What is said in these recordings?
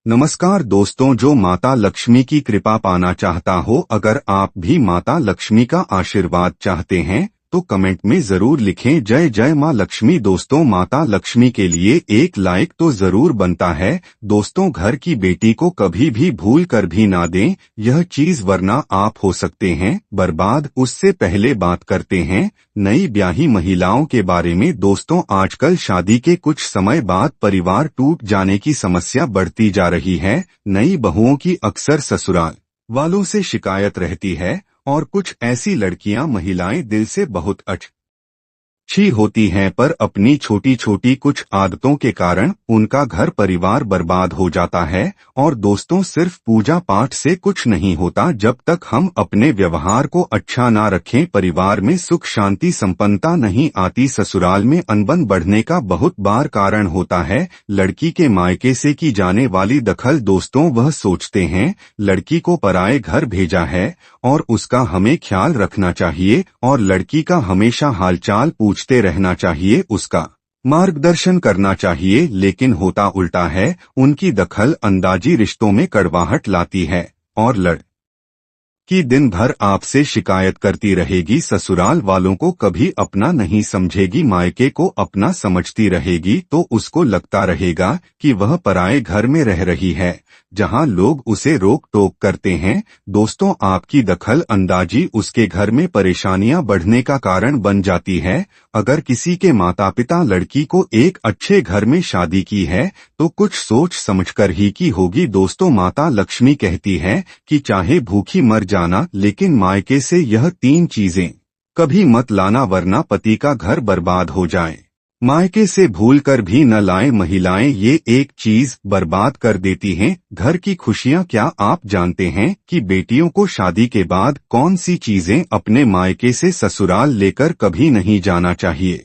नमस्कार दोस्तों, जो माता लक्ष्मी की कृपा पाना चाहता हो, अगर आप भी माता लक्ष्मी का आशीर्वाद चाहते हैं तो कमेंट में जरूर लिखें जय जय माँ लक्ष्मी। दोस्तों, माता लक्ष्मी के लिए एक लाइक तो जरूर बनता है। दोस्तों, घर की बेटी को कभी भी भूल कर भी ना दें यह चीज, वरना आप हो सकते हैं बर्बाद। उससे पहले बात करते हैं नई ब्याही महिलाओं के बारे में। दोस्तों, आजकल शादी के कुछ समय बाद परिवार टूट जाने की समस्या बढ़ती जा रही है। नई बहुओं की अक्सर ससुराल वालों से शिकायत रहती है और कुछ ऐसी लड़कियां महिलाएं दिल से बहुत अच्छी होती हैं, पर अपनी छोटी छोटी कुछ आदतों के कारण उनका घर परिवार बर्बाद हो जाता है। और दोस्तों, सिर्फ पूजा पाठ से कुछ नहीं होता। जब तक हम अपने व्यवहार को अच्छा ना रखें, परिवार में सुख शांति संपन्नता नहीं आती। ससुराल में अनबन बढ़ने का बहुत बार कारण होता है लड़की के मायके से की जाने वाली दखल। दोस्तों, वह सोचते हैं लड़की को पराये घर भेजा है और उसका हमें ख्याल रखना चाहिए और लड़की का हमेशा हालचाल पूछते रहना चाहिए, उसका मार्गदर्शन करना चाहिए। लेकिन होता उल्टा है, उनकी दखल अंदाजी रिश्तों में कड़वाहट लाती है और लड़की दिन भर आपसे शिकायत करती रहेगी, ससुराल वालों को कभी अपना नहीं समझेगी, मायके को अपना समझती रहेगी। तो उसको लगता रहेगा कि वह पराये घर में रह रही है जहां लोग उसे रोक टोक करते हैं। दोस्तों, आपकी दखल अंदाजी उसके घर में परेशानियां बढ़ने का कारण बन जाती है। अगर किसी के माता पिता लड़की को एक अच्छे घर में शादी की है तो कुछ सोच समझकर ही की होगी। दोस्तों, माता लक्ष्मी कहती है कि चाहे भूखी मर जाना, लेकिन मायके से यह 3 चीजें कभी मत लाना, वरना पति का घर बर्बाद हो जाए। मायके से भूल कर भी न लाएं महिलाएं, ये एक चीज बर्बाद कर देती हैं घर की खुशियां। क्या आप जानते हैं कि बेटियों को शादी के बाद कौन सी चीजें अपने मायके से ससुराल लेकर कभी नहीं जाना चाहिए?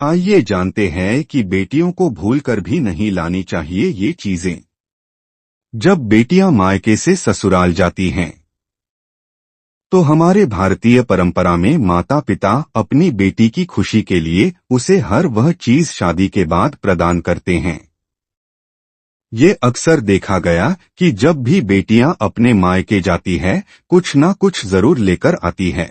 आइए जानते हैं कि बेटियों को भूल कर भी नहीं लानी चाहिए ये चीजें। जब बेटियां मायके से ससुराल जाती हैं तो हमारे भारतीय परंपरा में माता पिता अपनी बेटी की खुशी के लिए उसे हर वह चीज शादी के बाद प्रदान करते हैं। ये अक्सर देखा गया कि जब भी बेटियां अपने मायके जाती है कुछ ना कुछ जरूर लेकर आती है।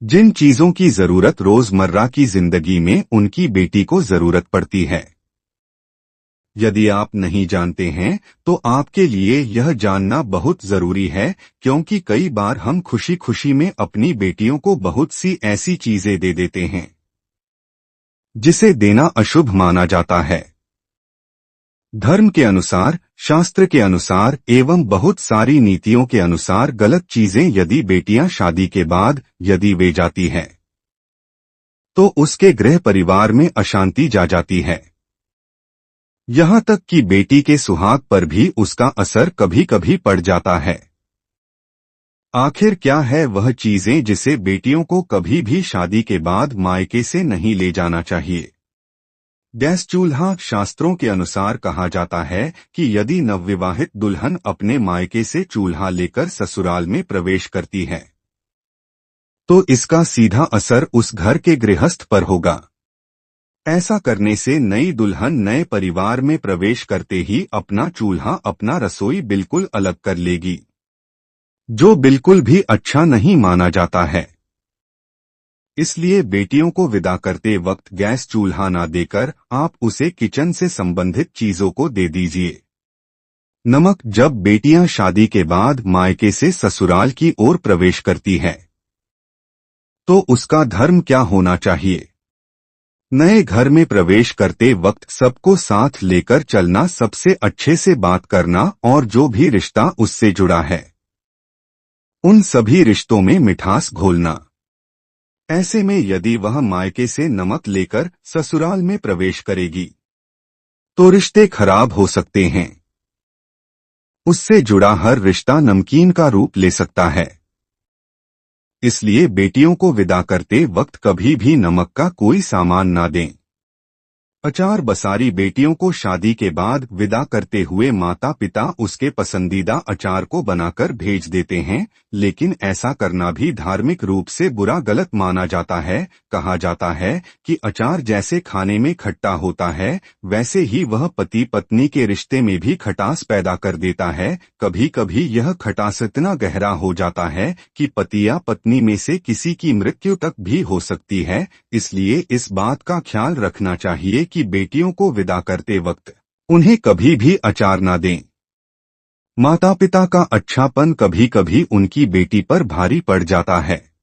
जिन चीजों की जरूरत रोजमर्रा की जिंदगी में उनकी बेटी को जरूरत पड़ती है। यदि आप नहीं जानते हैं तो आपके लिए यह जानना बहुत जरूरी है, क्योंकि कई बार हम खुशी खुशी में अपनी बेटियों को बहुत सी ऐसी चीजें दे देते हैं जिसे देना अशुभ माना जाता है। धर्म के अनुसार, शास्त्र के अनुसार एवं बहुत सारी नीतियों के अनुसार गलत चीजें यदि बेटियां शादी के बाद यदि वे जाती है तो उसके गृह परिवार में अशांति जा जाती है। यहाँ तक कि बेटी के सुहाग पर भी उसका असर कभी कभी पड़ जाता है। आखिर क्या है वह चीजें जिसे बेटियों को कभी भी शादी के बाद मायके से नहीं ले जाना चाहिए? गैस चूल्हा। शास्त्रों के अनुसार कहा जाता है कि यदि नवविवाहित दुल्हन अपने मायके से चूल्हा लेकर ससुराल में प्रवेश करती है तो इसका सीधा असर उस घर के गृहस्थ पर होगा। ऐसा करने से नई दुल्हन नए परिवार में प्रवेश करते ही अपना चूल्हा, अपना रसोई बिल्कुल अलग कर लेगी, जो बिल्कुल भी अच्छा नहीं माना जाता है। इसलिए बेटियों को विदा करते वक्त गैस चूल्हा ना देकर आप उसे किचन से संबंधित चीजों को दे दीजिए। नमक। जब बेटियां शादी के बाद मायके से ससुराल की ओर प्रवेश करती है तो उसका धर्म क्या होना चाहिए? नए घर में प्रवेश करते वक्त सबको साथ लेकर चलना, सबसे अच्छे से बात करना और जो भी रिश्ता उससे जुड़ा है उन सभी रिश्तों में मिठास घोलना। ऐसे में यदि वह मायके से नमक लेकर ससुराल में प्रवेश करेगी तो रिश्ते खराब हो सकते हैं। उससे जुड़ा हर रिश्ता नमकीन का रूप ले सकता है। इसलिए बेटियों को विदा करते वक्त कभी भी नमक का कोई सामान ना दें। अचार बसारी बेटियों को शादी के बाद विदा करते हुए माता पिता उसके पसंदीदा अचार को बनाकर भेज देते हैं, लेकिन ऐसा करना भी धार्मिक रूप से बुरा गलत माना जाता है। कहा जाता है कि अचार जैसे खाने में खट्टा होता है, वैसे ही वह पति पत्नी के रिश्ते में भी खटास पैदा कर देता है। कभी कभी यह खटास इतना गहरा हो जाता है कि पति या पत्नी में से किसी की मृत्यु तक भी हो सकती है। इसलिए इस बात का ख्याल रखना चाहिए कि बेटियों को विदा करते वक्त उन्हें कभी भी अचार ना दें। माता पिता का अच्छापन कभी कभी उनकी बेटी पर भारी पड़ जाता है।